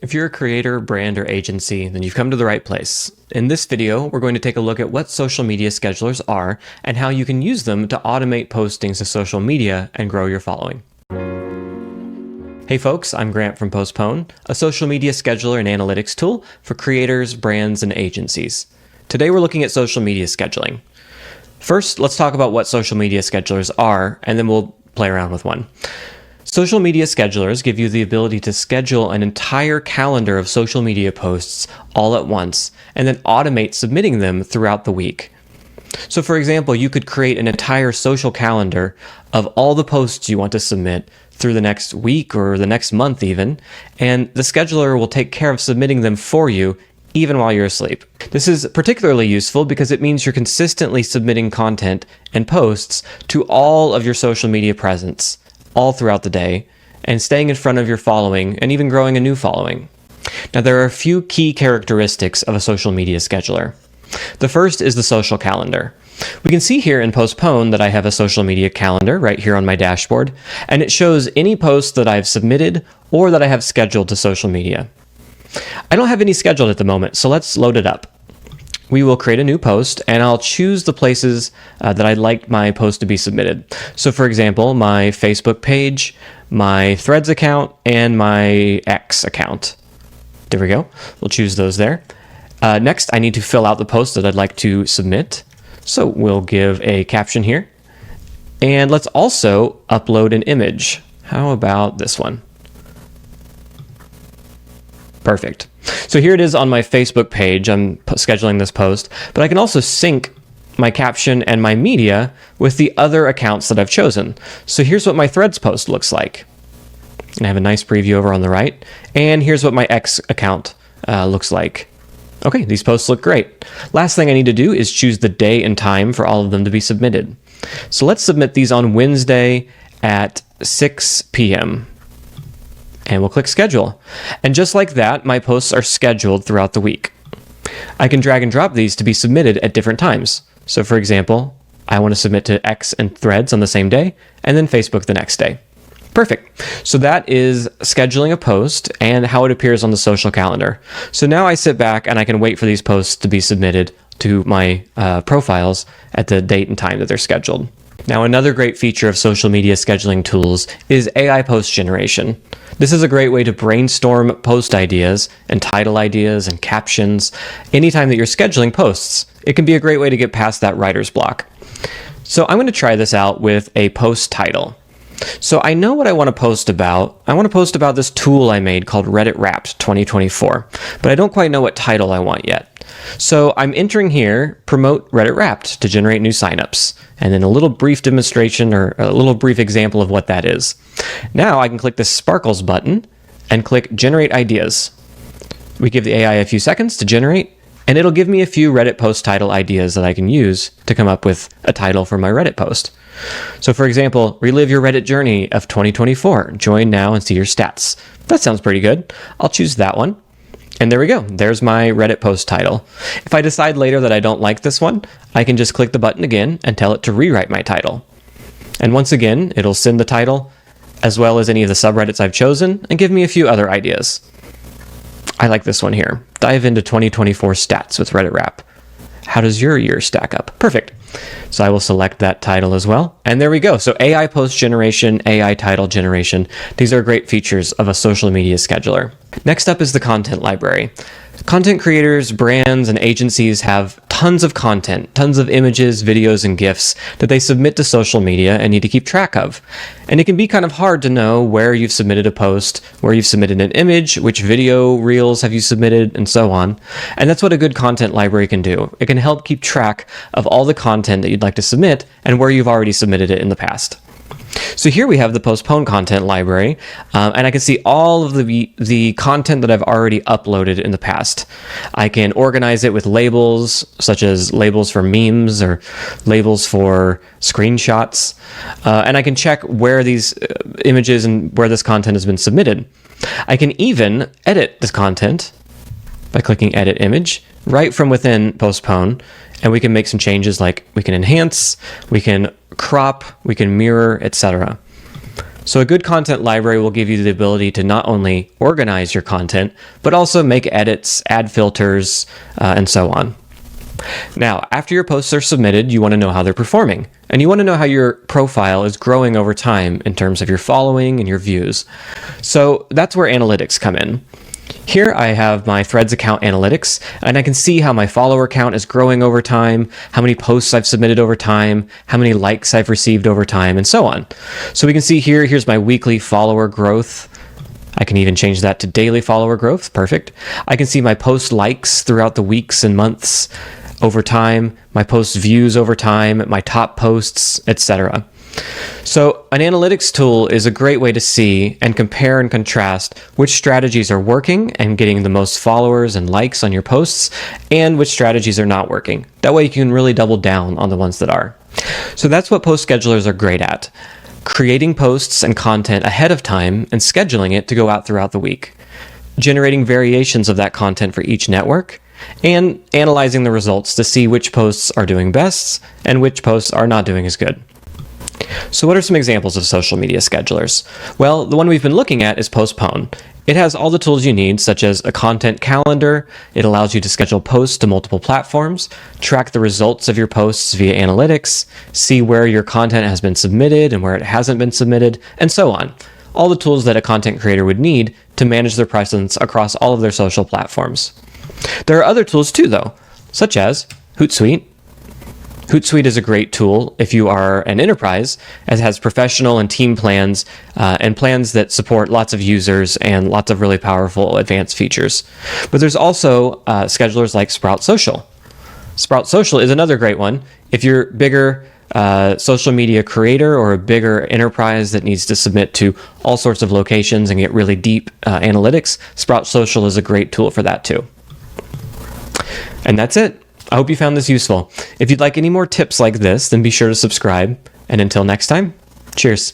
If you're a creator, brand, or agency, then you've come to the right place. In this video, we're going to take a look at what social media schedulers are and how you can use them to automate postings to social media and grow your following. Hey folks, I'm Grant from Postpone, a social media scheduler and analytics tool for creators, brands, and agencies. Today we're looking at social media scheduling. First, let's talk about what social media schedulers are, and then we'll play around with one. Social media schedulers give you the ability to schedule an entire calendar of social media posts all at once, and then automate submitting them throughout the week. So for example, you could create an entire social calendar of all the posts you want to submit through the next week or the next month even, and the scheduler will take care of submitting them for you even while you're asleep. This is particularly useful because it means you're consistently submitting content and posts to all of your social media presence all throughout the day, and staying in front of your following and even growing a new following. Now, there are a few key characteristics of a social media scheduler. The first is the social calendar. We can see here in Postpone that I have a social media calendar right here on my dashboard, and it shows any posts that I've submitted or that I have scheduled to social media. I don't have any scheduled at the moment, so let's load it up. We will create a new post, and I'll choose the places that I'd like my post to be submitted. So for example, my Facebook page, my Threads account, and my X account. There we go. We'll choose those there. Next, I need to fill out the post that I'd like to submit. So we'll give a caption here. And let's also upload an image. How about this one? Perfect. So here it is on my Facebook page. I'm scheduling this post, but I can also sync my caption and my media with the other accounts that I've chosen. So here's what my Threads post looks like. And I have a nice preview over on the right. And here's what my X account looks like. Okay, these posts look great. Last thing I need to do is choose the day and time for all of them to be submitted. So let's submit these on Wednesday at 6 p.m. And we'll click schedule. And just like that, my posts are scheduled throughout the week. I can drag and drop these to be submitted at different times. So for example, I want to submit to X and Threads on the same day, and then Facebook the next day. Perfect. So that is scheduling a post and how it appears on the social calendar. So now I sit back and I can wait for these posts to be submitted to my profiles at the date and time that they're scheduled. Now, another great feature of social media scheduling tools is AI post generation. This is a great way to brainstorm post ideas and title ideas and captions anytime that you're scheduling posts. It can be a great way to get past that writer's block. So I'm going to try this out with a post title. So I know what I want to post about. I want to post about this tool I made called Reddit Wrapped 2024, but I don't quite know what title I want yet. So I'm entering here, promote Reddit Wrapped to generate new signups, and then a little brief demonstration or a little brief example of what that is. Now I can click the sparkles button and click generate ideas. We give the AI a few seconds to generate, and it'll give me a few Reddit post title ideas that I can use to come up with a title for my Reddit post. So for example, relive your Reddit journey of 2024. Join now and see your stats. That sounds pretty good. I'll choose that one. And there we go. There's my Reddit post title. If I decide later that I don't like this one, I can just click the button again and tell it to rewrite my title. And once again, it'll send the title as well as any of the subreddits I've chosen and give me a few other ideas. I like this one here. Dive into 2024 stats with Reddit Wrap. How does your year stack up? Perfect. So I will select that title as well. And there we go. So AI post generation, AI title generation. These are great features of a social media scheduler. Next up is the content library. Content creators, brands, and agencies have tons of content, tons of images, videos, and GIFs that they submit to social media and need to keep track of. And it can be kind of hard to know where you've submitted a post, where you've submitted an image, which video reels have you submitted, and so on. And that's what a good content library can do. It can help keep track of all the content that you'd like to submit and where you've already submitted it in the past. So here we have the Postpone content library, and I can see all of the content that I've already uploaded in the past. I can organize it with labels, such as labels for memes or labels for screenshots, and I can check where these images and where this content has been submitted. I can even edit this content by clicking Edit Image right from within Postpone, and we can make some changes like we can enhance, we can crop, we can mirror, etc. So a good content library will give you the ability to not only organize your content, but also make edits, add filters, and so on. Now, after your posts are submitted, you want to know how they're performing. And you want to know how your profile is growing over time in terms of your following and your views. So that's where analytics come in. Here I have my Threads account analytics, and I can see how my follower count is growing over time, how many posts I've submitted over time, how many likes I've received over time, and so on. So we can see here's my weekly follower growth. I can even change that to daily follower growth. Perfect. I can see my post likes throughout the weeks and months over time, my post views over time, my top posts, etc. So an analytics tool is a great way to see and compare and contrast which strategies are working and getting the most followers and likes on your posts, and which strategies are not working. That way you can really double down on the ones that are. So that's what post schedulers are great at: creating posts and content ahead of time and scheduling it to go out throughout the week, generating variations of that content for each network, and analyzing the results to see which posts are doing best and which posts are not doing as good. So what are some examples of social media schedulers? Well, the one we've been looking at is Postpone. It has all the tools you need, such as a content calendar. It allows you to schedule posts to multiple platforms, track the results of your posts via analytics, see where your content has been submitted and where it hasn't been submitted, and so on. All the tools that a content creator would need to manage their presence across all of their social platforms. There are other tools too, though, such as Hootsuite. Hootsuite is a great tool if you are an enterprise, as it has professional and team plans and plans that support lots of users and lots of really powerful advanced features. But there's also schedulers like Sprout Social. Sprout Social is another great one. If you're a bigger social media creator or a bigger enterprise that needs to submit to all sorts of locations and get really deep analytics, Sprout Social is a great tool for that too. And that's it. I hope you found this useful. If you'd like any more tips like this, then be sure to subscribe. And until next time, cheers.